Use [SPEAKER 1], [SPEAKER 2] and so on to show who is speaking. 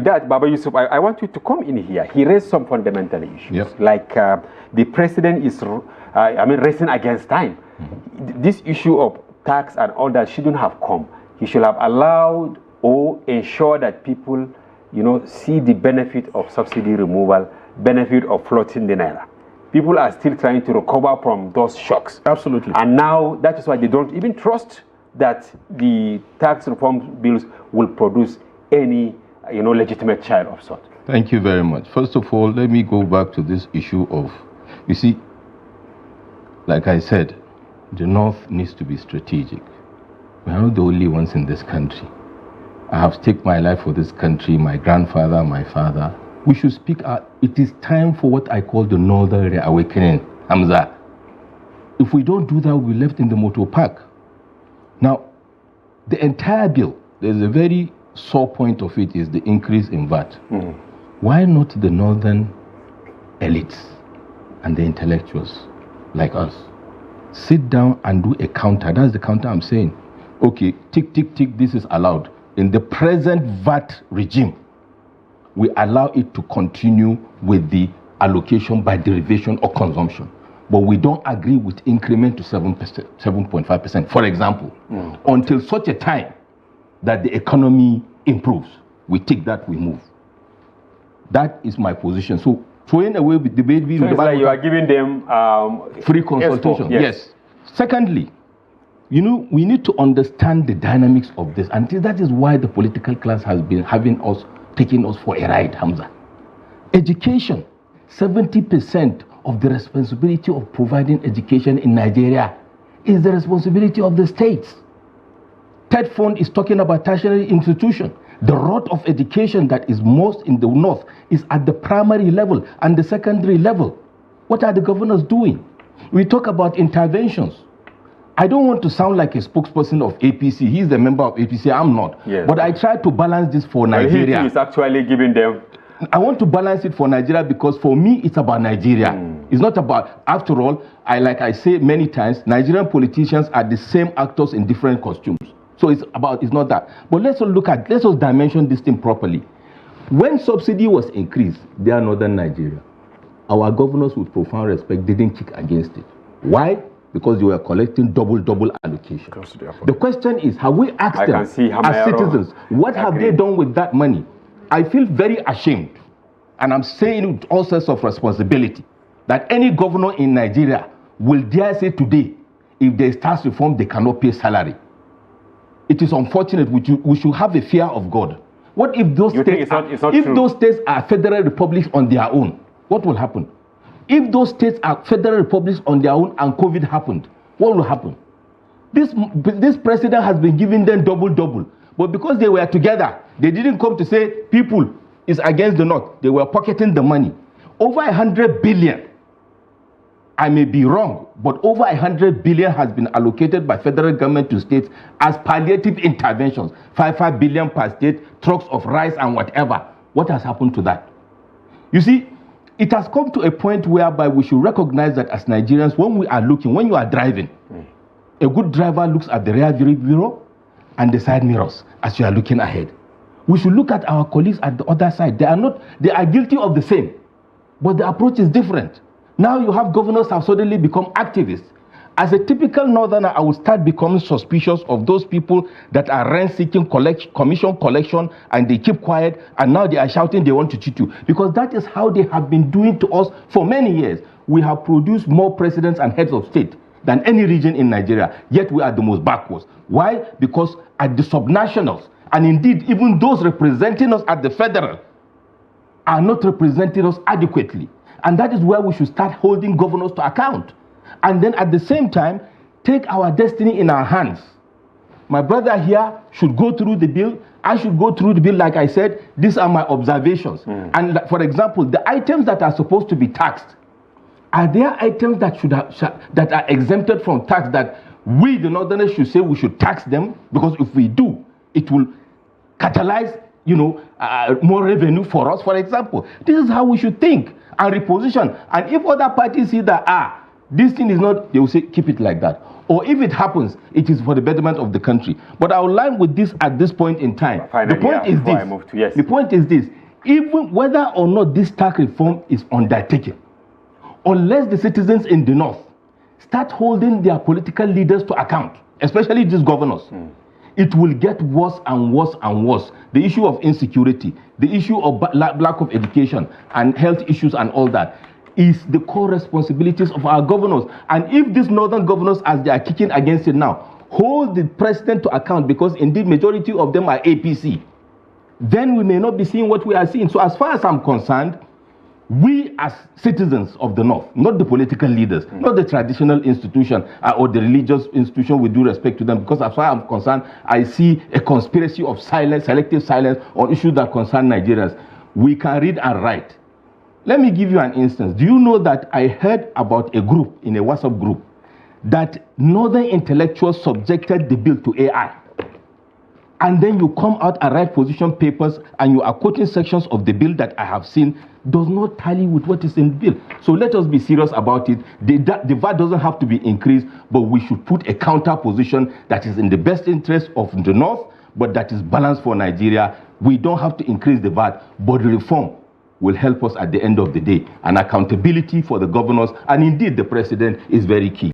[SPEAKER 1] That, Baba Yusuf, I want you to come in here. He raised some fundamental issues, like the president is, racing against time. This issue of tax and all that shouldn't have come. He should have allowed or ensure that people, see the benefit of subsidy removal, benefit of floating the naira. People are still trying to recover from those shocks.
[SPEAKER 2] Absolutely.
[SPEAKER 1] And now that is why they don't even trust that the tax reform bills will produce any, legitimate child of sort.
[SPEAKER 3] Thank you very much. First of all, let me go back to this issue of, you see, like I said, the North needs to be strategic. We are not the only ones in this country. I have staked my life for this country, my grandfather, my father. We should speak out. It is time for what I call the Northern Reawakening, Hamza. If we don't do that, we'll be left in the motor park. Now, the entire bill, there's a very sore point of it is the increase in VAT. Why not the Northern elites and the intellectuals like us sit down and do a counter? That's the counter I'm saying. Okay, tick, tick, tick, this is allowed. In the present VAT regime, we allow it to continue with the allocation by derivation or consumption. But we don't agree with increment to 7.5%, for example, until such a time that the economy improves. We take that, we move. That is my position. So throwing away with debate,
[SPEAKER 1] so it's like you are giving them
[SPEAKER 3] free consultation. Yes. Secondly, we need to understand the dynamics of this, and that is why the political class has been taking us for a ride, Hamza. Education, 70% of the responsibility of providing education in Nigeria is the responsibility of the states. Third Fund is talking about tertiary institution. The rate of education that is most in the North is at the primary level and the secondary level. What are the governors doing? We talk about interventions. I don't want to sound like a spokesperson of APC. He's a member of APC. I'm not.
[SPEAKER 1] Yes.
[SPEAKER 3] But I try to balance this for Nigeria.
[SPEAKER 1] He is actually giving them.
[SPEAKER 3] I want to balance it for Nigeria because for me, it's about Nigeria. It's not about, after all, like I say many times, Nigerian politicians are the same actors in different costumes. So it's not that. But let's dimension this thing properly. When subsidy was increased, they are Northern Nigeria. Our governors with profound respect didn't kick against it. Why? Because they were collecting double allocation. The question is, have we asked them as citizens, what have they done with that money? I feel very ashamed, and I'm saying with all sorts of responsibility, that any governor in Nigeria will dare say today, if there is tax reform, they cannot pay salary. It is unfortunate. We should have a fear of God. What if those states are federal republics on their own? What will happen? If those states are federal republics on their own and COVID happened, what will happen? This president has been giving them double. But because they were together, they didn't come to say people is against the North. They were pocketing the money. Over 100 billion. I may be wrong, but over 100 billion has been allocated by federal government to states as palliative interventions. 5 billion per state, trucks of rice and whatever. What has happened to that? You see, it has come to a point whereby we should recognize that as Nigerians, when you are driving, a good driver looks at the rear view mirror and the side mirrors as you are looking ahead. We should look at our colleagues at the other side. They are guilty of the same, but the approach is different. Now you have governors have suddenly become activists. As a typical northerner, I will start becoming suspicious of those people that are rent-seeking commission collection and they keep quiet and now they are shouting they want to cheat you. Because that is how they have been doing to us for many years. We have produced more presidents and heads of state than any region in Nigeria, yet we are the most backwards. Why? Because at the subnationals, and indeed even those representing us at the federal, are not representing us adequately. And that is where we should start holding governors to account. And then at the same time, take our destiny in our hands. My brother here should go through the bill. I should go through the bill. Like I said, these are my observations. And for example, the items that are supposed to be taxed, are there items that are exempted from tax that we, the Northerners, should say we should tax them? Because if we do, it will catalyze, more revenue for us, for example. This is how we should think and reposition. And if other parties see that, this thing is not, they will say, keep it like that. Or if it happens, it is for the betterment of the country. But I'll line with this at this point in time.
[SPEAKER 1] Finally,
[SPEAKER 3] the point is this.
[SPEAKER 1] Yes.
[SPEAKER 3] The point is this. Even whether or not this tax reform is undertaken, unless the citizens in the North start holding their political leaders to account, especially these governors, it will get worse and worse and worse. The issue of insecurity, the issue of lack of education and health issues and all that is the core responsibilities of our governors. And if these northern governors, as they are kicking against it now, hold the president to account, because indeed majority of them are APC, then we may not be seeing what we are seeing. So as far as I'm concerned, we as citizens of the North, not the political leaders, not the traditional institution or the religious institution, with due respect to them, because as far as I'm concerned, I see a conspiracy of silence, selective silence on issues that concern Nigerians. We can read and write. Let me give you an instance. Do you know that I heard about a group, in a WhatsApp group, that northern intellectuals subjected the bill to AI? And then you come out and write position papers and you are quoting sections of the bill that I have seen does not tally with what is in the bill. So let us be serious about it. The VAT doesn't have to be increased, but we should put a counter position that is in the best interest of the North, but that is balanced for Nigeria. We don't have to increase the VAT, but the reform will help us at the end of the day. And accountability for the governors and indeed the president is very key.